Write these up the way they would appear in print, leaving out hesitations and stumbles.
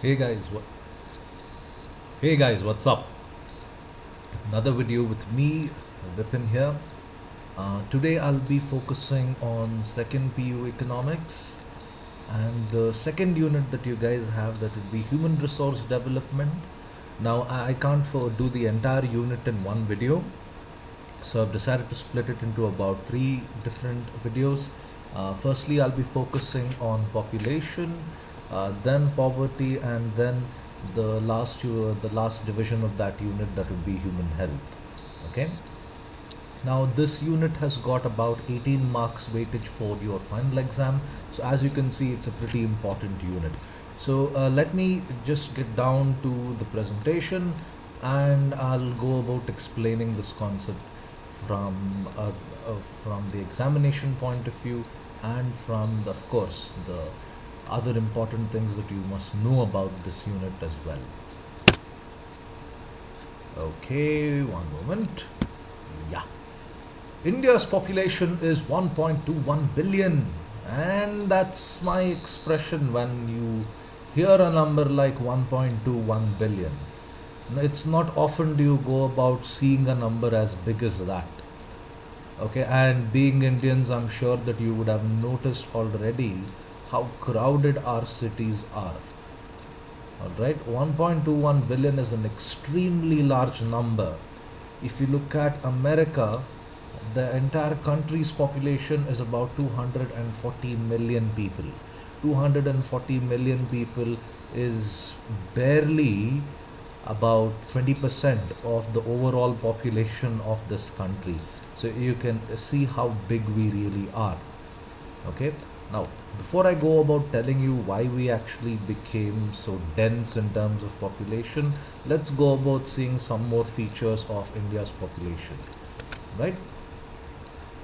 Hey guys, hey guys, what's up? Another video with me, Vipin here. Today I'll be focusing on second PU economics, and the second unit that you guys have, that would be human resource development. Now I can't do the entire unit in one video, so I've decided to split it into about three different videos. Firstly, I'll be focusing on population, then poverty, and then the last division of that unit, that would be human health. Okay. Now this unit has got about 18 marks weightage for your final exam. So as you can see, it's a pretty important unit. So let me just get down to the presentation, and I'll go about explaining this concept from uh, from the examination point of view, and from of course the other important things that you must know about this unit as well. Okay, one moment. Yeah. India's population is 1.21 billion, and that's my expression when you hear a number like 1.21 billion. It's not often do you go about seeing a number as big as that. Okay, and being Indians, I'm sure that you would have noticed already how crowded our cities are. Alright, 1.21 billion is an extremely large number. If you look at America, the entire country's population is about 240 million people. 240 million people is barely about 20% of the overall population of this country. So you can see how big we really are. Okay. Now, before I go about telling you why we actually became so dense in terms of population, let's go about seeing some more features of India's population. Right?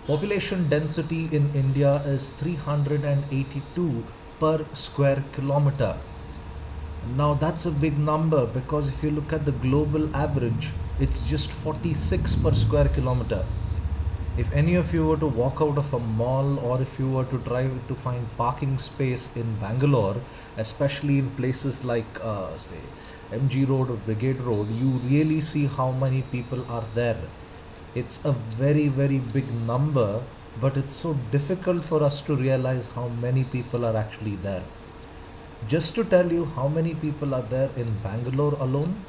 Population density in India is 382 per square kilometer. Now that's a big number, because if you look at the global average, it's just 46 per square kilometer. If any of you were to walk out of a mall, or if you were to try to find parking space in Bangalore, especially in places like say MG Road or Brigade Road, you really see how many people are there. It's a very, very big number, but it's so difficult for us to realize how many people are actually there. Just to tell you how many people are there in Bangalore alone,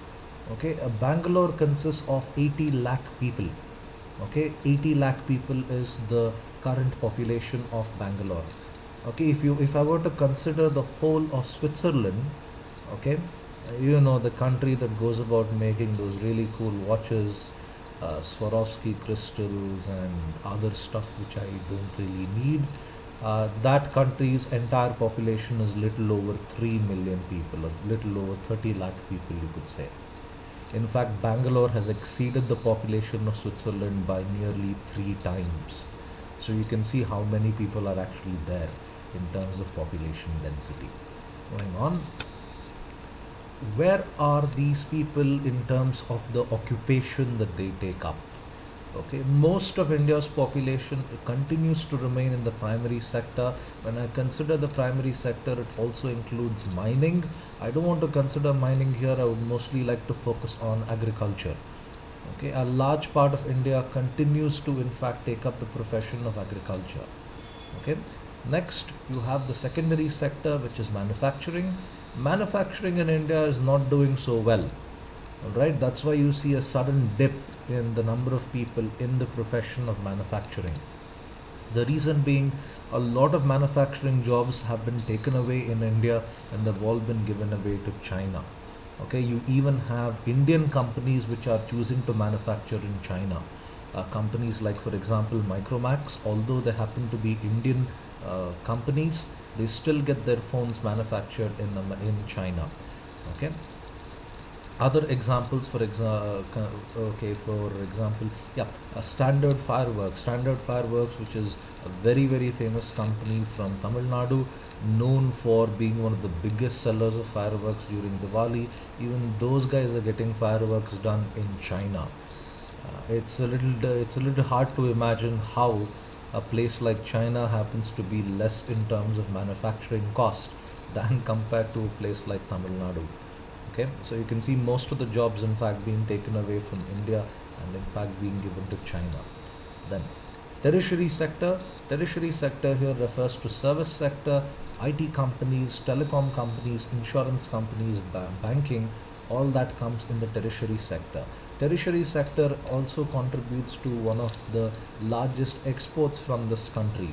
okay, Bangalore consists of 80 lakh people. Okay, 80 lakh people is the current population of Bangalore. Okay, if I were to consider the whole of Switzerland, okay, you know, the country that goes about making those really cool watches, Swarovski crystals and other stuff which I don't really need. That country's entire population is little over 3 million people, or little over 30 lakh people, you could say. In fact, Bangalore has exceeded the population of Switzerland by nearly 3 times. So you can see how many people are actually there in terms of population density. Going on, where are these people in terms of the occupation that they take up? Okay, most of India's population continues to remain in the primary sector. When I consider the primary sector, it also includes mining. I don't want to consider mining here. I would mostly like to focus on agriculture. Okay, a large part of India continues to in fact take up the profession of agriculture. Okay, next you have the secondary sector, which is manufacturing. Manufacturing in India is not doing so well. Alright, that's why you see a sudden dip in the number of people in the profession of manufacturing. The reason being, a lot of manufacturing jobs have been taken away in India, and they've all been given away to China. Okay, you even have Indian companies which are choosing to manufacture in China. Companies like, for example, Micromax, although they happen to be Indian companies, they still get their phones manufactured in China. Okay. Other examples, for example, yeah, Standard Fireworks, which is a very, very famous company from Tamil Nadu, known for being one of the biggest sellers of fireworks during Diwali. Even those guys are getting fireworks done in China. It's a little hard to imagine how a place like China happens to be less in terms of manufacturing cost, than compared to a place like Tamil Nadu. Okay, so you can see most of the jobs in fact being taken away from India and in fact being given to China. Then tertiary sector. Tertiary sector here refers to service sector, IT companies, telecom companies, insurance companies, banking, all that comes in the tertiary sector. Tertiary sector also contributes to one of the largest exports from this country.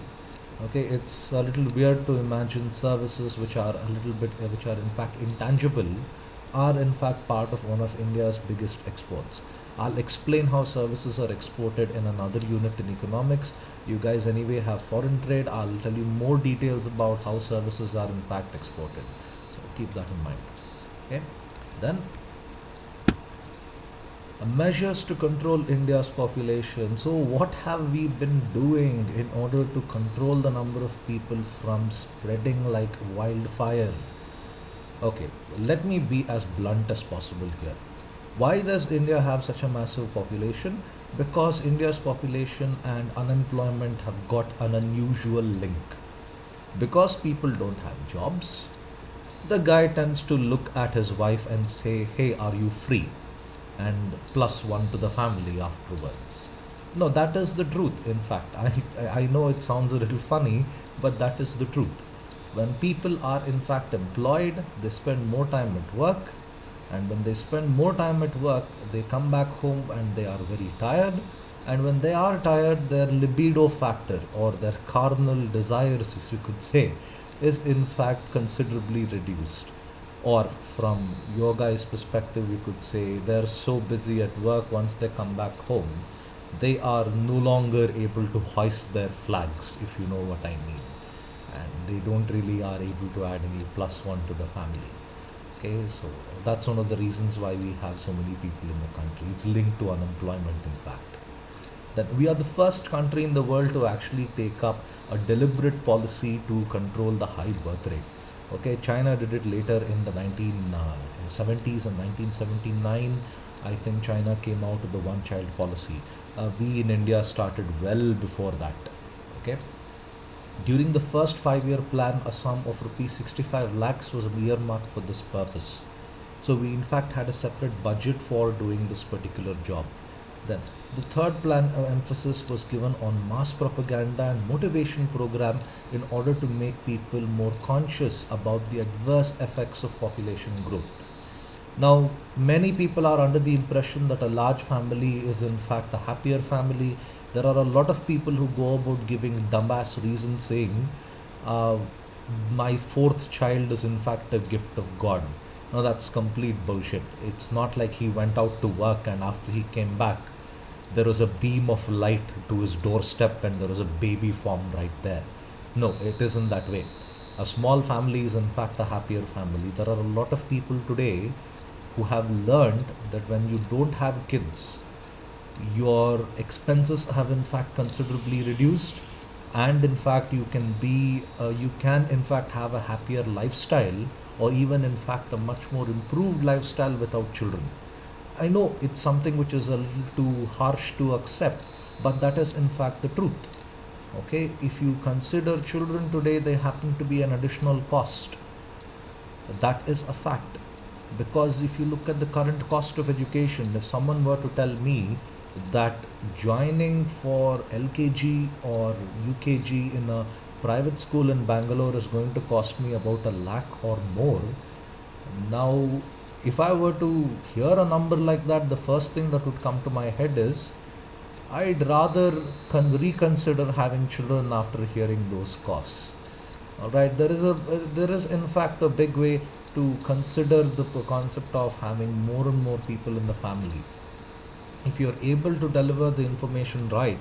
Okay, it's a little weird to imagine services which are a little bit, which are in fact intangible, are in fact part of one of India's biggest exports. I'll explain how services are exported in another unit in economics. You guys anyway have foreign trade. I'll tell you more details about how services are in fact exported. So keep that in mind. Okay. Then measures to control India's population. So what have we been doing in order to control the number of people from spreading like wildfire? Okay, let me be as blunt as possible here. Why does India have such a massive population? Because India's population and unemployment have got an unusual link. Because people don't have jobs, the guy tends to look at his wife and say, "Hey, are you free?" And plus one to the family afterwards. No, that is the truth. In fact, I know it sounds a little funny, but that is the truth. When people are in fact employed, they spend more time at work, and when they spend more time at work, they come back home and they are very tired. And when they are tired, their libido factor or their carnal desires, if you could say, is in fact considerably reduced. Or from your guys' perspective, you could say they're so busy at work, once they come back home, they are no longer able to hoist their flags, if you know what I mean. And they don't really are able to add any plus one to the family. Okay, so that's one of the reasons why we have so many people in the country. It's linked to unemployment, in fact. That we are the first country in the world to actually take up a deliberate policy to control the high birth rate. Okay, China did it later in the 1970s and 1979. I think China came out with the one-child policy. We in India started well before that. Okay. During the first 5-year plan, a sum of rupees 65 lakhs was earmarked for this purpose. So we in fact had a separate budget for doing this particular job. Then the third plan emphasis was given on mass propaganda and motivation program in order to make people more conscious about the adverse effects of population growth. Now, many people are under the impression that a large family is in fact a happier family. There are a lot of people who go about giving dumbass reasons saying, uh, my fourth child is in fact a gift of God. Now, that's complete bullshit. It's not like he went out to work and after he came back, there was a beam of light to his doorstep and there was a baby formed right there. No, it isn't that way. A small family is in fact a happier family. There are a lot of people today who have learned that when you don't have kids, your expenses have in fact considerably reduced, and in fact you can in fact have a happier lifestyle, or even in fact a much more improved lifestyle without children. I know it's something which is a little too harsh to accept, but that is in fact the truth. Okay, if you consider children today, they happen to be an additional cost. That is a fact. Because if you look at the current cost of education, if someone were to tell me that joining for LKG or UKG in a private school in Bangalore is going to cost me about a lakh or more, now if I were to hear a number like that, the first thing that would come to my head is I'd rather reconsider having children after hearing those costs. All right, there is in fact a big way to consider the concept of having more and more people in the family. If you're able to deliver the information right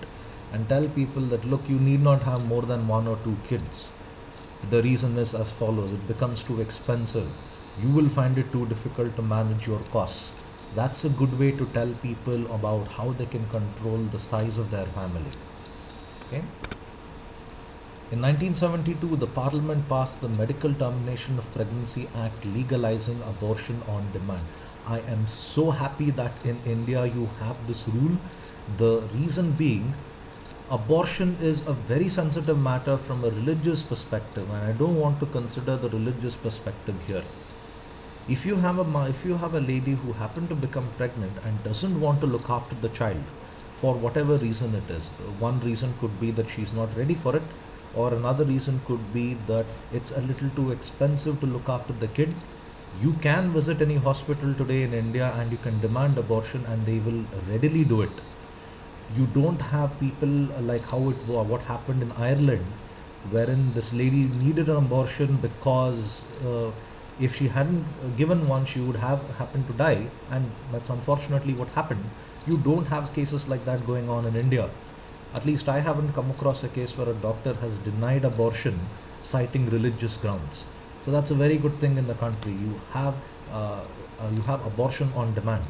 and tell people that, look, you need not have more than 1 or 2 kids. The reason is as follows: it becomes too expensive. You will find it too difficult to manage your costs. That's a good way to tell people about how they can control the size of their family. Okay. In 1972, the Parliament passed the Medical Termination of Pregnancy Act, legalizing abortion on demand. I am so happy that in India you have this rule. The reason being, abortion is a very sensitive matter from a religious perspective, and I don't want to consider the religious perspective here. If you have a lady who happened to become pregnant and doesn't want to look after the child for whatever reason it is, one reason could be that she's not ready for it, or another reason could be that it's a little too expensive to look after the kid. You can visit any hospital today in India and you can demand abortion and they will readily do it. You don't have people like what happened in Ireland, wherein this lady needed an abortion because if she hadn't given one, she would have happened to die, and that's unfortunately what happened. You don't have cases like that going on in India. At least I haven't come across a case where a doctor has denied abortion citing religious grounds. So that's a very good thing in the country. You have abortion on demand.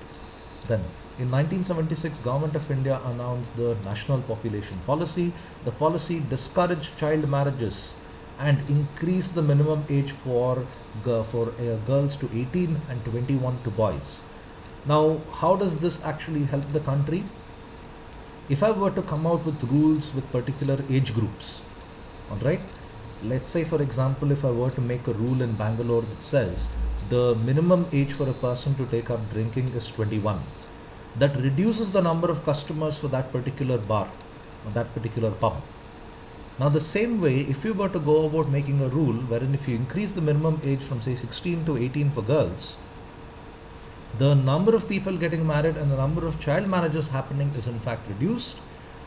Then, in 1976, Government of India announced the National Population Policy. The policy discouraged child marriages and increased the minimum age for girls to 18 and 21 to boys. Now, how does this actually help the country? If I were to come out with rules with particular age groups, all right, let's say for example, if I were to make a rule in Bangalore that says the minimum age for a person to take up drinking is 21, that reduces the number of customers for that particular bar or that particular pub. Now, the same way, if you were to go about making a rule wherein if you increase the minimum age from say 16 to 18 for girls, the number of people getting married and the number of child marriages happening is in fact reduced.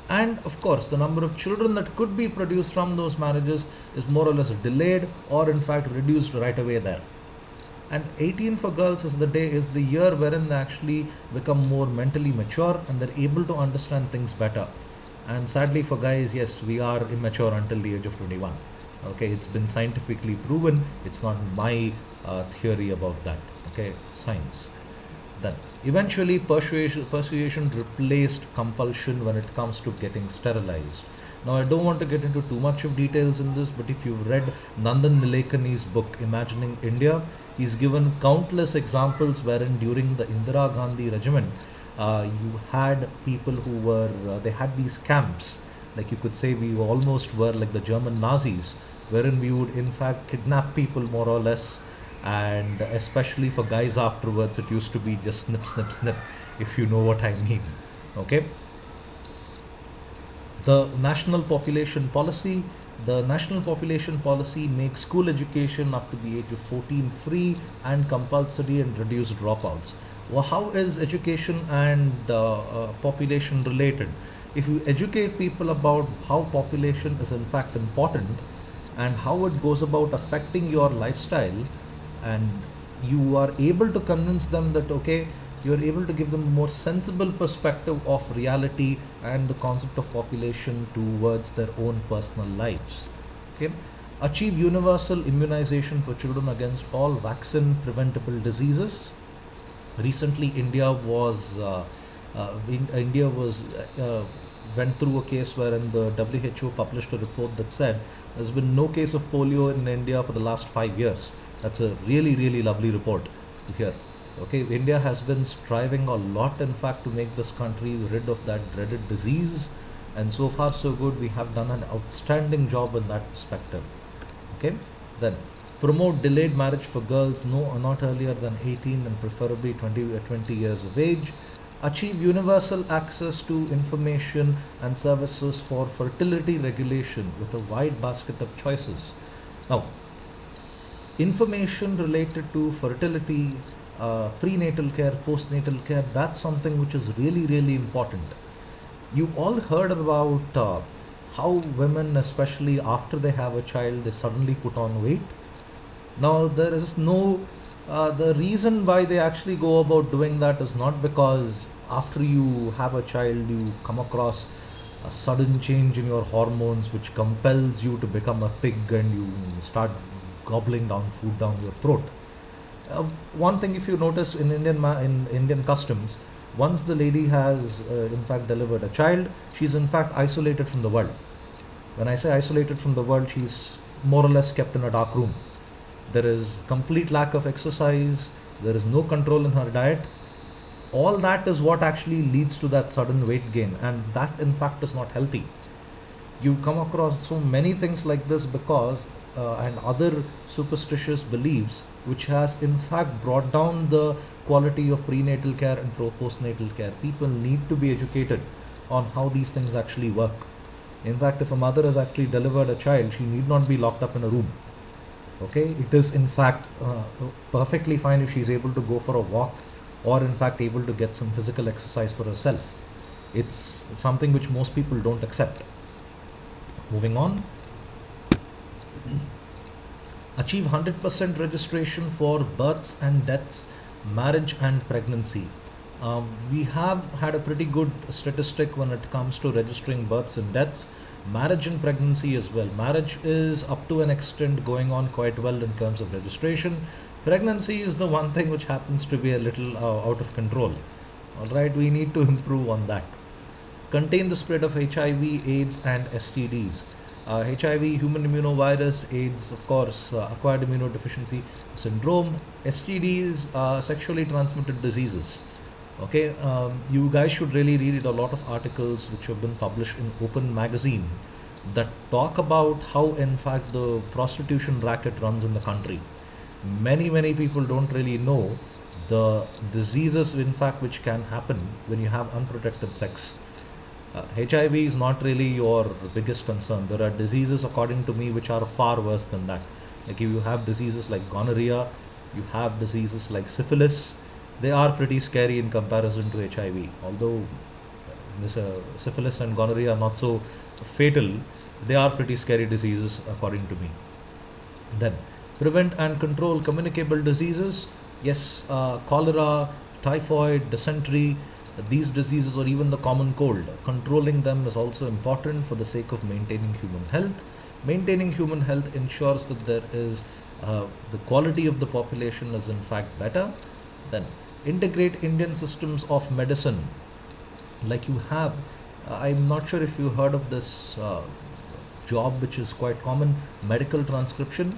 And of course, the number of children that could be produced from those marriages is more or less delayed or in fact reduced right away there. And 18 for girls is the year wherein they actually become more mentally mature and they're able to understand things better. And sadly for guys, yes, we are immature until the age of 21. Okay, it's been scientifically proven. It's not my theory about that. Okay, science. Then eventually persuasion replaced compulsion when it comes to getting sterilized. Now, I don't want to get into too much of details in this, but if you've read Nandan Nilekani's book Imagining India, he's given countless examples wherein during the Indira Gandhi regime, you had people who were, they had these camps, like you could say we almost were like the German Nazis, wherein we would in fact kidnap people more or less, and especially for guys afterwards, it used to be just snip, snip, snip, if you know what I mean. Okay. The National Population Policy. The National Population Policy makes school education up to the age of 14 free and compulsory and reduce dropouts. Well, how is education and population related? If you educate people about how population is in fact important and how it goes about affecting your lifestyle, and you are able to convince them that okay, you are able to give them a more sensible perspective of reality and the concept of population towards their own personal lives. Okay, achieve universal immunization for children against all vaccine preventable diseases. Recently, India was went through a case wherein the WHO published a report that said there's been no case of polio in India for the last 5 years. That's a really, really lovely report to hear. Okay, India has been striving a lot, in fact, to make this country rid of that dreaded disease, and so far so good. We have done an outstanding job in that perspective. Okay, then promote delayed marriage for girls not earlier than 18 and preferably 20 years of age. Achieve universal access to information and services for fertility regulation with a wide basket of choices. Now, information related to fertility, prenatal care, postnatal care, that's something which is really, really important. You all heard about how women, especially after they have a child, they suddenly put on weight. Now, there is no, the reason why they actually go about doing that is not because after you have a child, you come across a sudden change in your hormones which compels you to become a pig and you start gobbling down food down your throat. One thing, if you notice in Indian customs, once the lady has in fact delivered a child, she's in fact isolated from the world. When I say isolated from the world, she's more or less kept in a dark room. There is complete lack of exercise. There is no control in her diet. All that is what actually leads to that sudden weight gain, and that in fact is not healthy. You come across so many things like this because and other superstitious beliefs, which has in fact brought down the quality of prenatal care and postnatal care. People need to be educated on how these things actually work. In fact, if a mother has actually delivered a child, she need not be locked up in a room. Okay, it is in fact perfectly fine if she's able to go for a walk, or in fact able to get some physical exercise for herself. It's something which most people don't accept. Moving on. Achieve 100% registration for births and deaths, marriage and pregnancy. We have had a pretty good statistic when it comes to registering births and deaths, marriage and pregnancy as well. Marriage is up to an extent going on quite well in terms of registration. Pregnancy is the one thing which happens to be a little out of control. All right, we need to improve on that. Contain the spread of HIV, AIDS, and STDs. HIV, human immunovirus; AIDS, of course, acquired immunodeficiency syndrome; STDs, sexually transmitted diseases. Okay, you guys should really read a lot of articles which have been published in Open magazine that talk about how, in fact, the prostitution racket runs in the country. Many people don't really know the diseases, in fact, which can happen when you have unprotected sex. HIV is not really your biggest concern. There are diseases, according to me, which are far worse than that. Like if you have diseases like gonorrhea, you have diseases like syphilis, they are pretty scary in comparison to HIV. Although this syphilis and gonorrhea are not so fatal, they are pretty scary diseases according to me. Then prevent and control communicable diseases. Yes, cholera, typhoid, dysentery, these diseases, or even the common cold. Controlling them is also important for the sake of maintaining human health. Maintaining human health ensures that there is the quality of the population is in fact better. Then integrate Indian systems of medicine. Like you have, I'm not sure if you heard of this job which is quite common, medical transcription,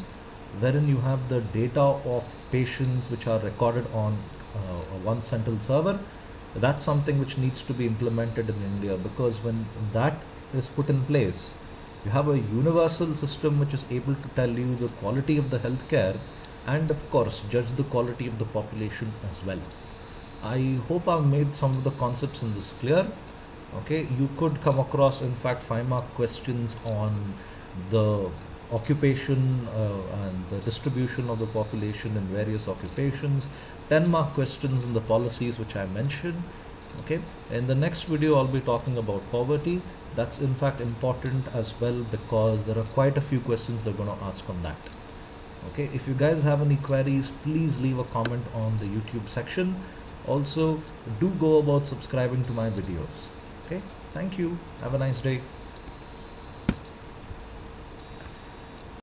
wherein you have the data of patients which are recorded on one central server. That's something which needs to be implemented in India, because when that is put in place, you have a universal system which is able to tell you the quality of the healthcare and, of course, judge the quality of the population as well. I hope I've made some of the concepts in this clear. Okay, you could come across, in fact, 5-mark questions on the occupation and the distribution of the population in various occupations, 10-mark questions in the policies which I mentioned. Okay, in the next video I'll be talking about poverty. That's in fact important as well, because there are quite a few questions they're going to ask on that. Okay, if you guys have any queries, please leave a comment on the YouTube section. Also, do go about subscribing to my videos. Okay, thank you. Have a nice day.